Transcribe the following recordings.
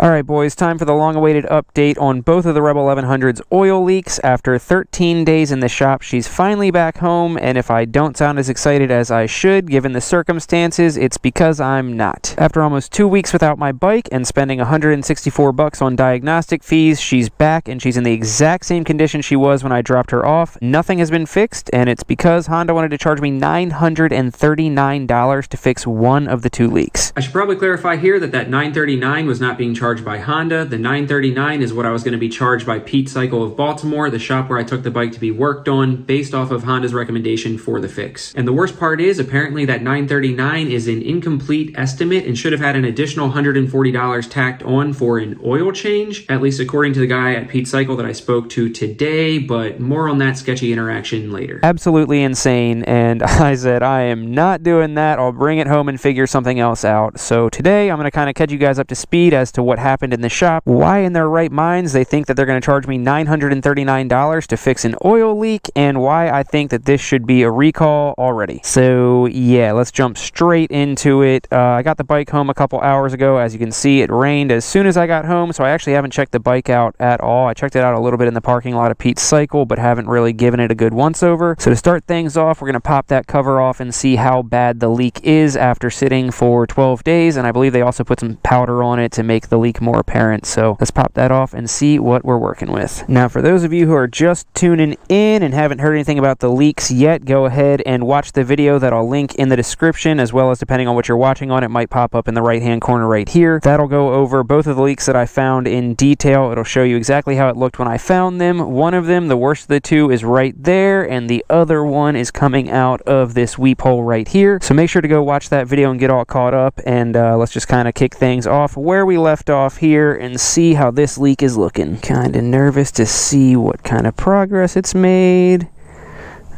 Alright boys, time for the long-awaited update on both of the Rebel 1100's oil leaks. After 13 days in the shop, she's finally back home, and if I don't sound as excited as I should, given the circumstances, it's because I'm not. After almost 2 weeks without my bike and spending $164 on diagnostic fees, she's back and she's in the exact same condition she was when I dropped her off. Nothing has been fixed, and it's because Honda wanted to charge me $939 to fix one of the 2 leaks. I should probably clarify here that $939 was not being charged by Honda. The $939 is what I was going to be charged by Pete Cycle of Baltimore, the shop where I took the bike to be worked on, based off of Honda's recommendation for the fix. And the worst part is, apparently that $939 is an incomplete estimate and should have had an additional $140 tacked on for an oil change, at least according to the guy at Pete Cycle that I spoke to today, but more on that sketchy interaction later. Absolutely insane, and I said I am not doing that. I'll bring it home and figure something else out. So today I'm going to kind of catch you guys up to speed as to what happened in the shop, why in their right minds they think that they're going to charge me $939 to fix an oil leak, and why I think that this should be a recall already. So yeah, let's jump straight into it. I got the bike home a couple hours ago. As you can see, it rained as soon as I got home, so I actually haven't checked the bike out at all. I checked it out a little bit in the parking lot of Pete's Cycle, but haven't really given it a good once over. So to start things off, we're going to pop that cover off and see how bad the leak is after sitting for 12 days, and I believe they also put some powder on it to make the leak more apparent. So let's pop that off and see what we're working with. Now, for those of you who are just tuning in and haven't heard anything about the leaks yet, go ahead and watch the video that I'll link in the description, as well as, depending on what you're watching on, it might pop up in the right hand corner right here. That'll go over both of the leaks that I found in detail. It'll show you exactly how it looked when I found them. One of them, the worst of the two, is right there, and the other one is coming out of this weep hole right here. So make sure to go watch that video and get all caught up, and let's just kind of kick things off where we left off here and see how this leak is looking. Kind of nervous to see what kind of progress it's made.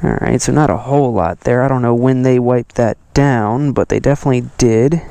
Alright, so not a whole lot there. I don't know when they wiped that down, but they definitely did.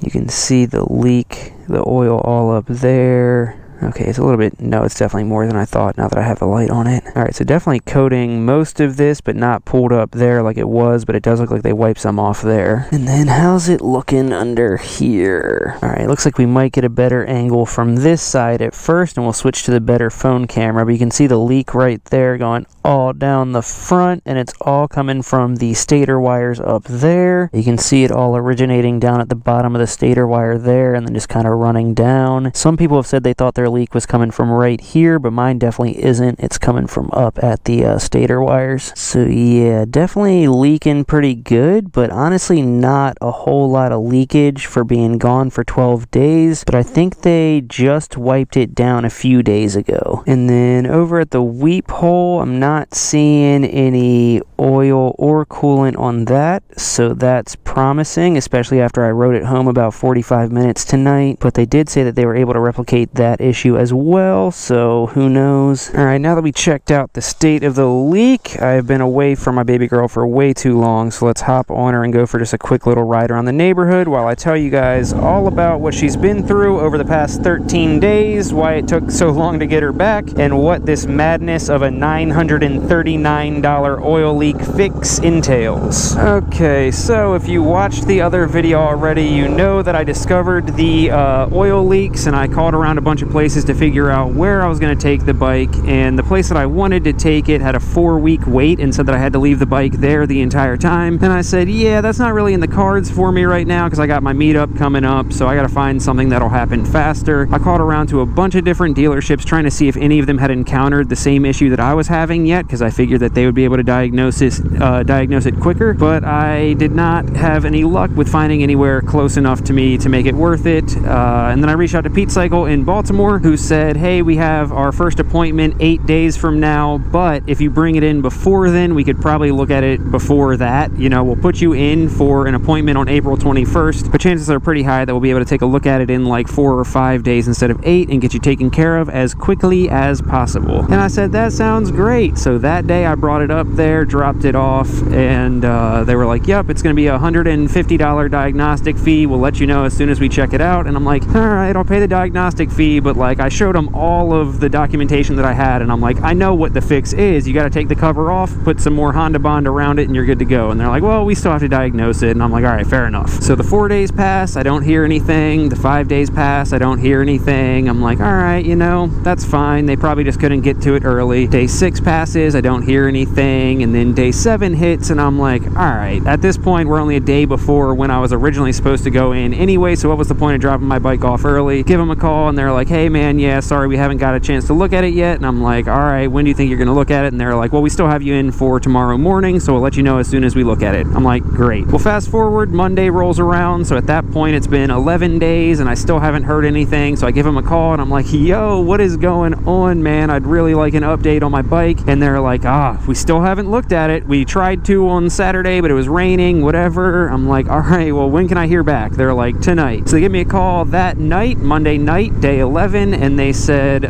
You can see the leak, the oil all up there. Okay, it's a little bit, no, it's definitely more than I thought now that I have the light on it. Alright, so definitely coating most of this, but not pulled up there like it was, but it does look like they wiped some off there. And then how's it looking under here? Alright, looks like we might get a better angle from this side at first, and we'll switch to the better phone camera, but you can see the leak right there going all down the front, and it's all coming from the stator wires up there. You can see it all originating down at the bottom of the stator wire there, and then just kind of running down. Some people have said they thought their leak was coming from right here, but mine definitely isn't. It's coming from up at the stator wires. So yeah, definitely leaking pretty good, but honestly not a whole lot of leakage for being gone for 12 days. But I think they just wiped it down a few days ago. And then over at the weep hole, I'm not seeing any oil or coolant on that, so that's promising, especially after I rode it home about 45 minutes tonight. But they did say that they were able to replicate that issue as well, so who knows. Alright, now that we checked out the state of the leak, I've been away from my baby girl for way too long, so let's hop on her and go for just a quick little ride around the neighborhood while I tell you guys all about what she's been through over the past 13 days, why it took so long to get her back, and what this madness of a $939 oil leak fix entails. Okay, so if you watched the other video already, you know that I discovered the oil leaks, and I called around a bunch of places to figure out where I was going to take the bike, and the place that I wanted to take it had a 4-week wait and said that I had to leave the bike there the entire time. And I said, yeah, that's not really in the cards for me right now because I got my meetup coming up, so I got to find something that'll happen faster. I called around to a bunch of different dealerships trying to see if any of them had encountered the same issue that I was having yet, because I figured that they would be able to diagnose it quicker, but I did not have any luck with finding anywhere close enough to me to make it worth it. And then I reached out to Pete Cycle in Baltimore, who said, hey, we have our first appointment 8 days from now, but if you bring it in before then, we could probably look at it before that. You know, we'll put you in for an appointment on April 21st, but chances are pretty high that we'll be able to take a look at it in like 4 or 5 days instead of 8 and get you taken care of as quickly as possible. And I said, that sounds great. So that day I brought it up there, dropped it off, and they were like, yep, it's going to be a $150 diagnostic fee. We'll let you know as soon as we check it out. And I'm like, all right, I'll pay the diagnostic fee, but Like, I showed them all of the documentation that I had, and I'm like, I know what the fix is. You got to take the cover off, put some more Honda Bond around it, and you're good to go. And they're like, well, we still have to diagnose it. And I'm like, all right, fair enough. So the 4 days pass, I don't hear anything. The 5 days pass, I don't hear anything. I'm like, all right, you know, that's fine. They probably just couldn't get to it early. Day 6 passes, I don't hear anything. And then day 7 hits, and I'm like, all right, at this point, we're only a day before when I was originally supposed to go in anyway, so what was the point of dropping my bike off early? Give them a call, and they're like, hey, man, yeah, sorry, we haven't got a chance to look at it yet. And I'm like, all right, when do you think you're going to look at it? And they're like, well, we still have you in for tomorrow morning, so we'll let you know as soon as we look at it. I'm like, great. Well, fast forward, Monday rolls around, so at that point, it's been 11 days, and I still haven't heard anything, so I give them a call, and I'm like, yo, what is going on, man? I'd really like an update on my bike. And they're like, we still haven't looked at it. We tried to on Saturday, but it was raining, whatever. I'm like, all right, well, when can I hear back? They're like, tonight. So they give me a call that night, Monday night, day 11, and they said,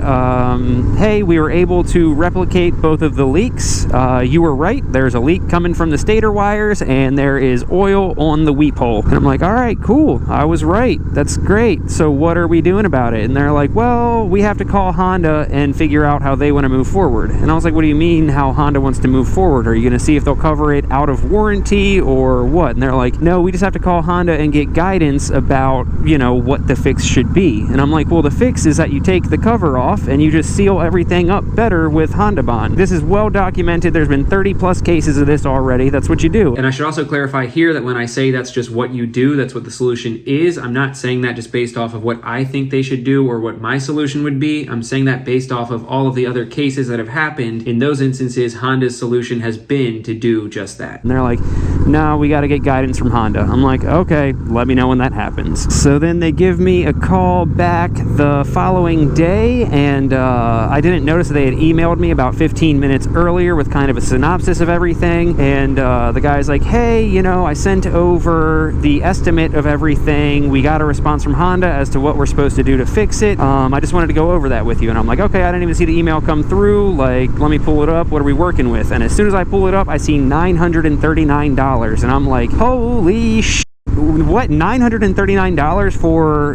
hey, we were able to replicate both of the leaks. You were right. There's a leak coming from the stator wires, and there is oil on the weep hole. And I'm like, all right, cool. I was right. That's great. So what are we doing about it? And they're like, well, we have to call Honda and figure out how they want to move forward. And I was like, what do you mean how Honda wants to move forward? Are you going to see if they'll cover it out of warranty or what? And they're like, no, we just have to call Honda and get guidance about, you know, what the fix should be. And I'm like, well, the fix is that you take the cover off and you just seal everything up better with Honda Bond. This is well documented. There's been 30 plus cases of this already. That's what you do. And I should also clarify here that when I say that's just what you do, that's what the solution is, I'm not saying that just based off of what I think they should do or what my solution would be. I'm saying that based off of all of the other cases that have happened. In those instances, Honda's solution has been to do just that. And they're like, no, we got to get guidance from Honda. I'm like, okay, let me know when that happens. So then they give me a call back the following day, and I didn't notice that they had emailed me about 15 minutes earlier with kind of a synopsis of everything. And the guy's like, hey, you know, I sent over the estimate of everything. We got a response from Honda as to what we're supposed to do to fix it. I just wanted to go over that with you. And I'm like, okay, I didn't even see the email come through. Like, let me pull it up. What are we working with? And as soon as I pull it up, I see $939. And I'm like, holy shit. What, $939 for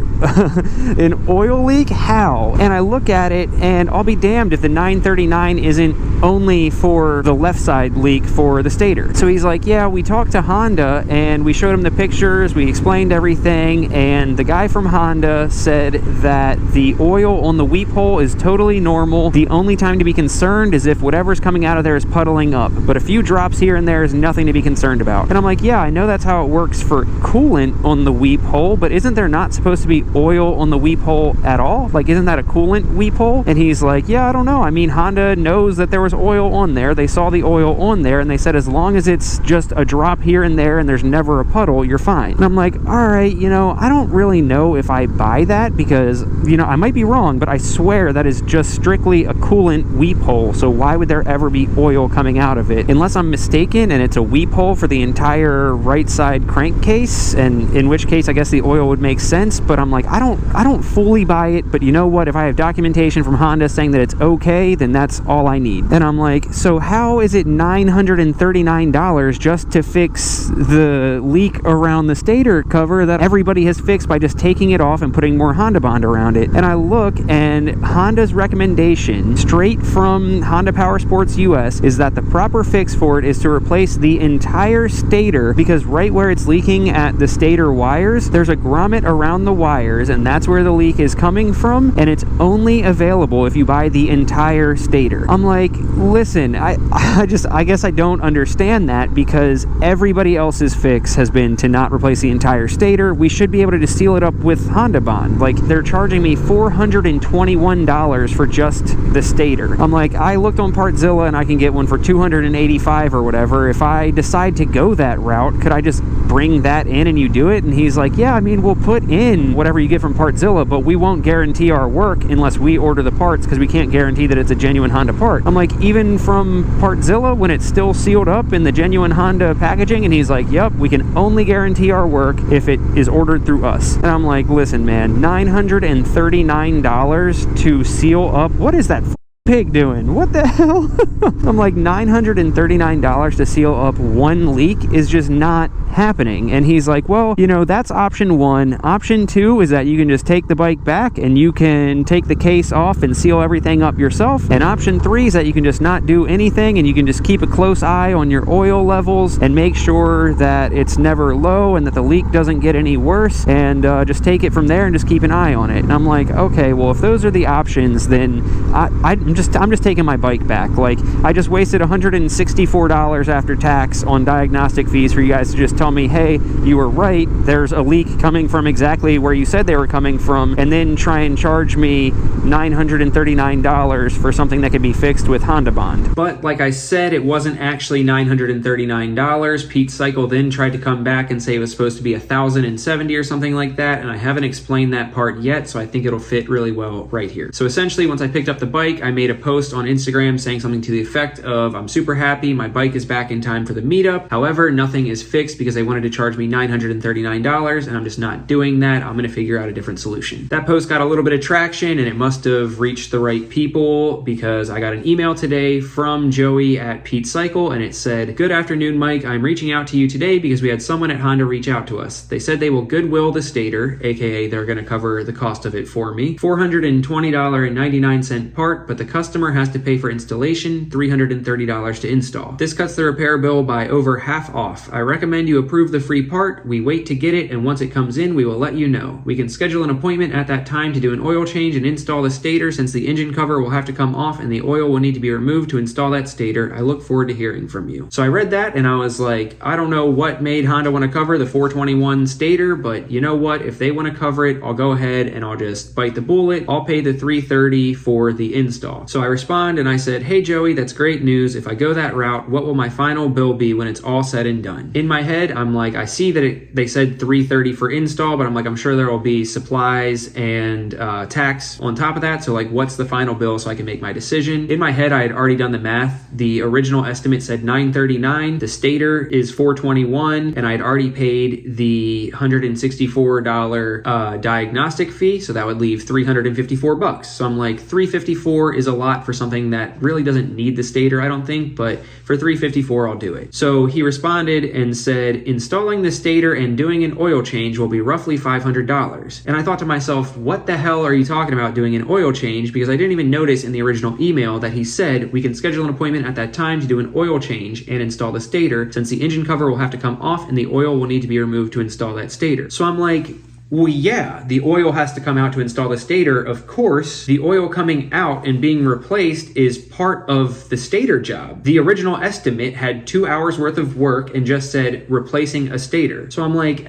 an oil leak? How? And I look at it, and I'll be damned if the $939 isn't only for the left side leak for the stator. So he's like, yeah, we talked to Honda and we showed him the pictures, we explained everything, and the guy from Honda said that the oil on the weep hole is totally normal. The only time to be concerned is if whatever's coming out of there is puddling up, but a few drops here and there is nothing to be concerned about. And I'm like, yeah, I know that's how it works for coolant on the weep hole, but isn't there not supposed to be oil on the weep hole at all? Like, isn't that a coolant weep hole? And he's like, yeah, I don't know. I mean, Honda knows that there was oil on there. They saw the oil on there, and they said as long as it's just a drop here and there and there's never a puddle, you're fine. And I'm like, all right, you know, I don't really know if I buy that because, you know, I might be wrong, but I swear that is just strictly a coolant weep hole. So why would there ever be oil coming out of it? Unless I'm mistaken and it's a weep hole for the entire right side crankcase, and in which case I guess the oil would make sense. But I'm like, I don't fully buy it, but you know what, if I have documentation from Honda saying that it's okay, then that's all I need. And I'm like, so how is it $939 just to fix the leak around the stator cover that everybody has fixed by just taking it off and putting more Honda Bond around it? And I look, and Honda's recommendation straight from Honda Power Sports US is that the proper fix for it is to replace the entire stator, because right where it's leaking at the stator wires, there's a grommet around the wires, and that's where the leak is coming from, and it's only available if you buy the entire stator. I'm like, listen, I guess I don't understand that, because everybody else's fix has been to not replace the entire stator. We should be able to just seal it up with Honda Bond. Like, they're charging me $421 for just the stator. I'm like, I looked on Partzilla and I can get one for $285 or whatever. If I decide to go that route, could I just bring that in and you do it? And he's like, yeah, I mean, we'll put in whatever you get from Partzilla, but we won't guarantee our work unless we order the parts, because we can't guarantee that it's a genuine Honda part. I'm like, even from Partzilla, when it's still sealed up in the genuine Honda packaging? And he's like, yep, we can only guarantee our work if it is ordered through us. And I'm like, listen, man, $939 to seal up, what is that pig doing? What the hell? I'm like, $939 to seal up one leak is just not happening? And he's like, well, you know, that's option 1. Option 2 is that you can just take the bike back and you can take the case off and seal everything up yourself. And option 3 is that you can just not do anything and you can just keep a close eye on your oil levels and make sure that it's never low and that the leak doesn't get any worse, and just take it from there and just keep an eye on it. And I'm like, okay, well, if those are the options, then I'm just taking my bike back. Like, I just wasted $164 after tax on diagnostic fees for you guys to just tell me, hey, you were right, there's a leak coming from exactly where you said they were coming from, and then try and charge me $939 for something that could be fixed with Honda Bond. But like I said, it wasn't actually $939. Pete's Cycle then tried to come back and say it was supposed to be $1,070 or something like that, and I haven't explained that part yet, so I think it'll fit really well right here. So essentially, once I picked up the bike, I made a post on Instagram saying something to the effect of, I'm super happy, my bike is back in time for the meetup. However, nothing is fixed because they wanted to charge me $939, and I'm just not doing that. I'm gonna figure out a different solution. That post got a little bit of traction, and it must have reached the right people because I got an email today from Joey at Pete's Cycle, and it said, "Good afternoon, Mike. I'm reaching out to you today because we had someone at Honda reach out to us. They said they will Goodwill the stator, aka they're going to cover the cost of it for me, $420.99 part, but the customer has to pay for installation, $330 to install. This cuts the repair bill by over half off. I recommend you approve the free part. We wait to get it, and once it comes in, we will let you know. We can schedule an appointment at that time to do an oil change and install the stator, since the engine cover will have to come off and the oil will need to be removed to install that stator. I look forward to hearing from you." So I read that and I was like, I don't know what made Honda want to cover the 421 stator, but you know what? If they want to cover it, I'll go ahead and I'll just bite the bullet. I'll pay the $330 for the install. So I respond and I said, "Hey Joey, that's great news. If I go that route, what will my final bill be when it's all said and done?" In my head, I'm like, I see that they said $330 for install, but I'm like, I'm sure there will be supplies and tax on top of that. So like, what's the final bill so I can make my decision? In my head, I had already done the math. The original estimate said $939. The stator is $421, and I had already paid the $164 diagnostic fee, so that would leave $354. So I'm like, $354 is a lot for something that really doesn't need the stator, I don't think, but for $354, I'll do it. So he responded and said, "Installing the stator and doing an oil change will be roughly $500. And I thought to myself, what the hell are you talking about doing an oil change? Because I didn't even notice in the original email that he said we can schedule an appointment at that time to do an oil change and install the stator, since the engine cover will have to come off and the oil will need to be removed to install that stator." So I'm like, well, yeah, the oil has to come out to install the stator. Of course, the oil coming out and being replaced is part of the stator job. The original estimate had 2 hours worth of work and just said replacing a stator. So I'm like,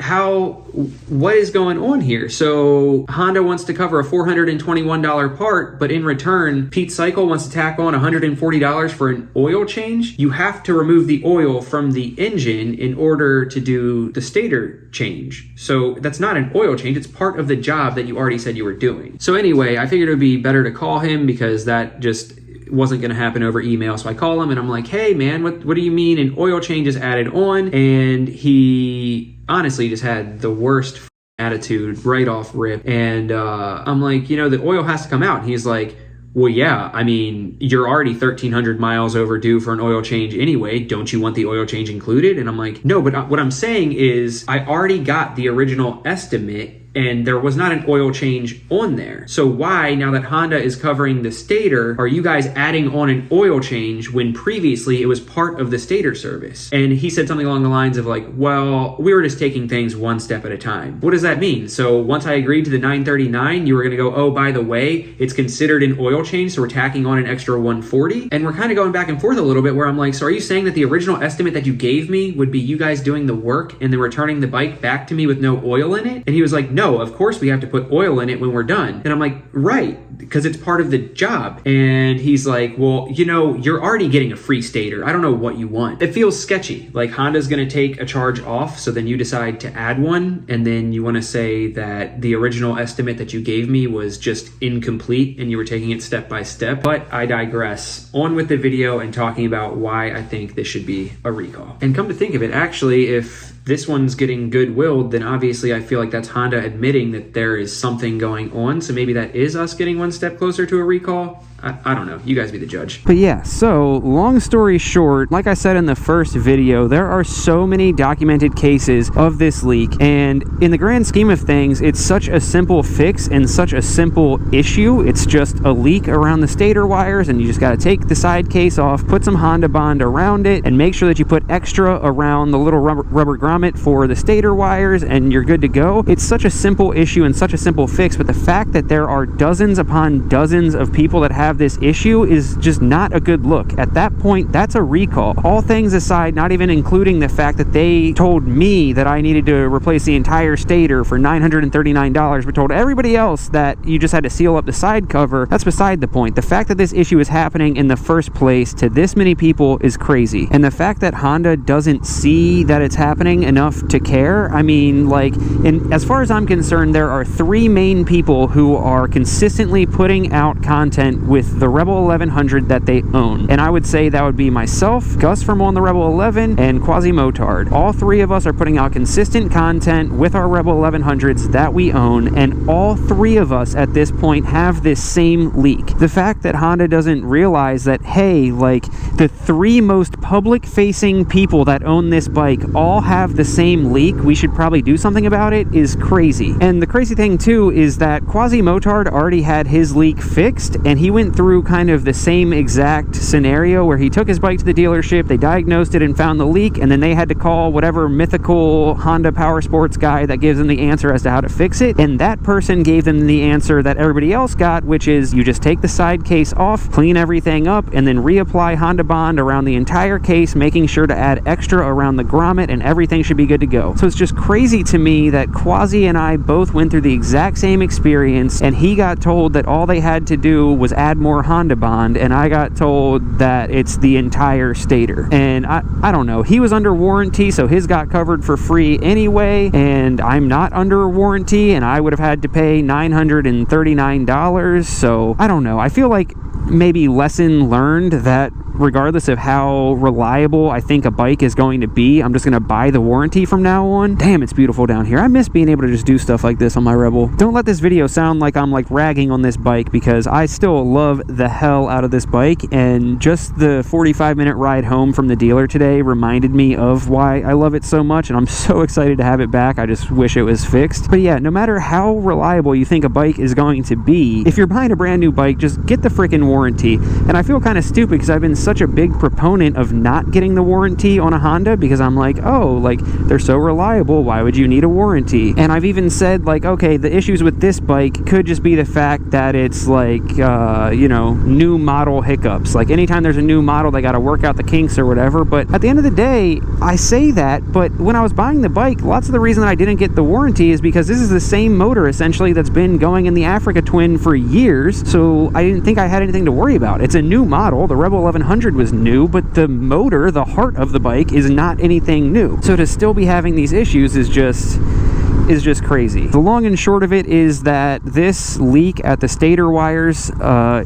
what is going on here? So Honda wants to cover a $421 part, but in return, Pete's Cycle wants to tack on $140 for an oil change? You have to remove the oil from the engine in order to do the stator change. So that's not an oil change, it's part of the job that you already said you were doing. So anyway, I figured it would be better to call him because that just wasn't going to happen over email. So I call him and I'm like, "Hey man, what do you mean an oil change is added on?" And he honestly just had the worst attitude right off rip. And I'm like, the oil has to come out. And he's like, "Well, yeah, I mean, you're already 1,300 miles overdue for an oil change anyway. Don't you want the oil change included?" And I'm like, "No, but what I'm saying is I already got the original estimate and there was not an oil change on there. So why, now that Honda is covering the stator, are you guys adding on an oil change when previously it was part of the stator service?" And he said something along the lines of like, "Well, we were just taking things one step at a time." What does that mean? So once I agreed to the $939, you were going to go, "Oh, by the way, it's considered an oil change, so we're tacking on an extra $140. And we're kind of going back and forth a little bit where I'm like, so are you saying that the original estimate that you gave me would be you guys doing the work and then returning the bike back to me with no oil in it? And he was like, "No, of course we have to put oil in it when we're done." And I'm like, "Right, because it's part of the job." And he's like, "Well, you're already getting a free stator. I don't know what you want." It feels sketchy. Like Honda's going to take a charge off, so then you decide to add one, and then you want to say that the original estimate that you gave me was just incomplete and you were taking it step by step. But I digress. On with the video and talking about why I think this should be a recall. And come to think of it, actually, if this one's getting Goodwilled, then obviously I feel like that's Honda admitting that there is something going on. So maybe that is us getting one step closer to a recall. I don't know. You guys be the judge. But yeah, so long story short, like I said in the first video, there are so many documented cases of this leak, and in the grand scheme of things, it's such a simple fix and such a simple issue. It's just a leak around the stator wires, and you just got to take the side case off, put some Honda Bond around it, and make sure that you put extra around the little rubber grommet for the stator wires, and you're good to go. It's such a simple issue and such a simple fix, but the fact that there are dozens upon dozens of people that have this issue is just not a good look. At that point, that's a recall. All things aside, not even including the fact that they told me that I needed to replace the entire stator for $939, but told everybody else that you just had to seal up the side cover, that's beside the point. The fact that this issue is happening in the first place to this many people is crazy. And the fact that Honda doesn't see that it's happening enough to care, I mean, like, and as far as I'm concerned, there are three main people who are consistently putting out content with the Rebel 1100 that they own. And I would say that would be myself, Gus from On the Rebel 11, and Quasi-Motard. All three of us are putting out consistent content with our Rebel 1100s that we own, and all three of us at this point have this same leak. The fact that Honda doesn't realize that, hey, like, the three most public-facing people that own this bike all have the same leak, we should probably do something about it, is crazy. And the crazy thing, too, is that Quasi-Motard already had his leak fixed, and he went through kind of the same exact scenario where he took his bike to the dealership, they diagnosed it and found the leak, and then they had to call whatever mythical Honda Power Sports guy that gives them the answer as to how to fix it, and that person gave them the answer that everybody else got, which is you just take the side case off, clean everything up, and then reapply Honda Bond around the entire case, making sure to add extra around the grommet, and everything should be good to go. So it's just crazy to me that Quasi and I both went through the exact same experience, and he got told that all they had to do was add more Honda Bond, and I got told that it's the entire stator. And I don't know, he was under warranty, so his got covered for free anyway, and I'm not under warranty, and I would have had to pay $939, so I don't know. I feel like maybe lesson learned that regardless of how reliable I think a bike is going to be, I'm just going to buy the warranty from now on. Damn, it's beautiful down here. I miss being able to just do stuff like this on my Rebel. Don't let this video sound like I'm like ragging on this bike, because I still love the hell out of this bike, and just the 45-minute ride home from the dealer today reminded me of why I love it so much, and I'm so excited to have it back. I just wish it was fixed. But yeah, no matter how reliable you think a bike is going to be, if you're buying a brand new bike, just get the freaking warranty. And I feel kind of stupid because I've been such a big proponent of not getting the warranty on a Honda, because I'm like, oh, like, they're so reliable, why would you need a warranty? And I've even said, like, okay, the issues with this bike could just be the fact that it's like, you know, new model hiccups. Like, anytime there's a new model, they got to work out the kinks or whatever. But at the end of the day, I say that, but when I was buying the bike, lots of the reason that I didn't get the warranty is because this is the same motor, essentially, that's been going in the Africa Twin for years, so I didn't think I had anything to worry about. It's a new model. The Rebel 1100 was new, but the motor, the heart of the bike, is not anything new. So to still be having these issues is just crazy. The long and short of it is that this leak at the stator wires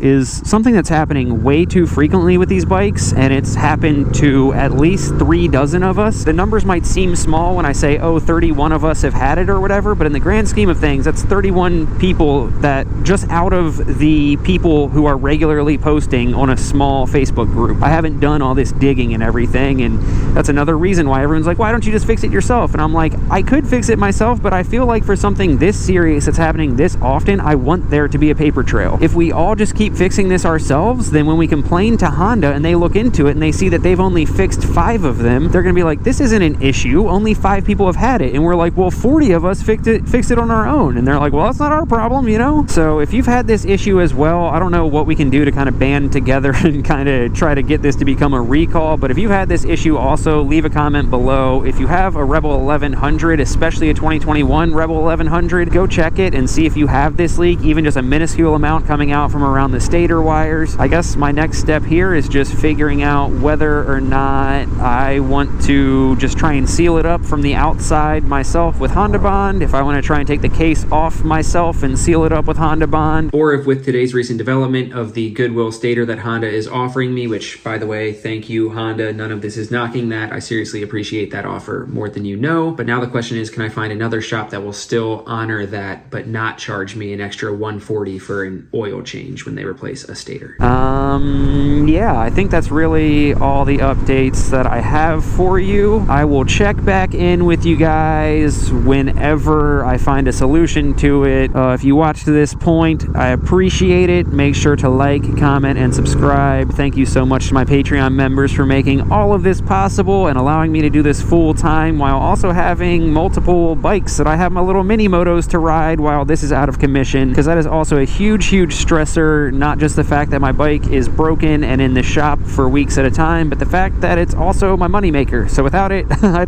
is something that's happening way too frequently with these bikes, and it's happened to at least 3 dozen of us. The numbers might seem small when I say, oh, 31 of us have had it or whatever, but in the grand scheme of things, that's 31 people that just out of the people who are regularly posting on a small Facebook group. I haven't done all this digging and everything, and that's another reason why everyone's like, why don't you just fix it yourself? And I'm like, I could fix it myself, but I feel like for something this serious that's happening this often, I want there to be a paper trail. If we all just keep fixing this ourselves, then when we complain to Honda and they look into it and they see that they've only fixed 5 of them, they're going to be like, this isn't an issue, only 5 people have had it. And we're like, well, 40 of us fixed it on our own. And they're like, well, that's not our problem, you know? So if you've had this issue as well, I don't know what we can do to kind of band together and kind of try to get this to become a recall, but if you've had this issue also, leave a comment below. If you have a Rebel 1100, especially a 2021 Rebel 1100, go check it and see if you have this leak, even just a minuscule amount coming out from around the stator wires. I guess my next step here is just figuring out whether or not I want to just try and seal it up from the outside myself with Honda Bond, if I want to try and take the case off myself and seal it up with Honda Bond, or if with today's recent development of the Goodwill stator that Honda is offering me, which, by the way, thank you, Honda, none of this is knocking that. I seriously appreciate that offer more than you know. But now the question is, can I find another shop that will still honor that, but not charge me an extra $140 for an oil change when they replace a stator. Yeah, I think that's really all the updates that I have for you. I will check back in with you guys whenever I find a solution to it. If you watched to this point, I appreciate it. Make sure to like, comment, and subscribe. Thank you so much to my Patreon members for making all of this possible and allowing me to do this full time while also having multiple bikes that I have my little mini motos to ride while this is out of commission, because that is also a huge stressor. Not just the fact that my bike is broken and in the shop for weeks at a time, but the fact that it's also my money maker. So without it, I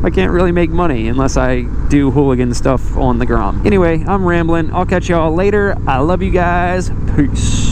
can't really make money unless I do hooligan stuff on the Grom. Anyway, I'm rambling. I'll catch y'all later. I love you guys. Peace.